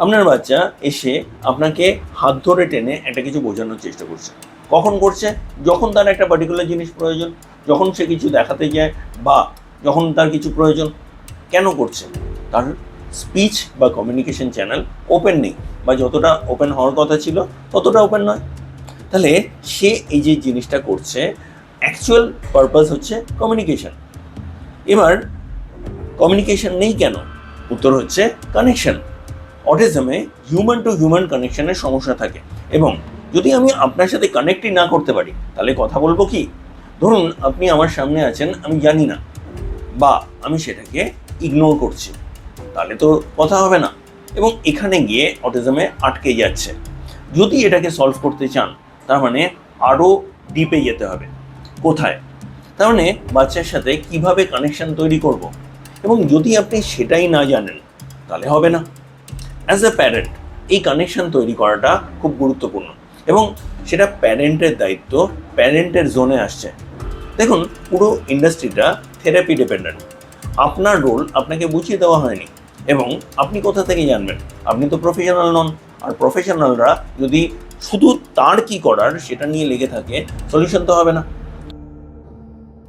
আপনার বাচ্চা এসে আপনাকে হাত ধরে টেনে একটা কিছু বোঝানোর চেষ্টা করছে। কখন করছে? যখন তার একটা পার্টিকুলার জিনিস প্রয়োজন, যখন সে কিছু দেখাতে যায়, বা যখন তার কিছু প্রয়োজন। কেন করছে? তার স্পিচ বা কমিউনিকেশন চ্যানেল ওপেন নেই, বা যতটা ওপেন হওয়ার কথা ছিল ততটা ওপেন নয়। তাহলে সে এই যে জিনিসটা করছে, অ্যাকচুয়াল পারপাস হচ্ছে কমিউনিকেশন। এবার কমিউনিকেশন নেই কেন? উত্তর হচ্ছে কানেকশন। অটিজমে হিউম্যান টু হিউম্যান কানেকশনের সমস্যা থাকে, এবং যদি আমি আপনার সাথে কানেক্টই না করতে পারি তাহলে কথা বলবো কি? ধরুন আপনি আমার সামনে আছেন, আমি জানি না, বা আমি সেটাকে ইগনোর করছি, তাহলে তো কথা হবে না, এবং এখানে গিয়ে অটিজমে আটকে যাচ্ছে। যদি এটাকে সলভ করতে চান, তার মানে আরও ডিপে যেতে হবে। কোথায়? তার মানে বাচ্চার সাথে কিভাবে কানেকশন তৈরি করব, এবং যদি আপনি সেটাই না জানেন তাহলে হবে না। অ্যাজ এ প্যারেন্ট এই কানেকশন তৈরি করাটা খুব গুরুত্বপূর্ণ, এবং সেটা প্যারেন্টের দায়িত্ব, প্যারেন্টের জোনে আসছে। দেখুন, পুরো ইন্ডাস্ট্রিটা থেরাপি ডিপেন্ডেন্ট। আপনার রোল আপনাকে বুঝিয়ে দেওয়া হয়নি, এবং আপনি কোথা থেকে জানবেন? আপনি তো প্রফেশনাল নন। আর প্রফেশনালরা যদি শুধু তার কি করার সেটা নিয়ে লেগে থাকে, সলিউশন তো হবে না।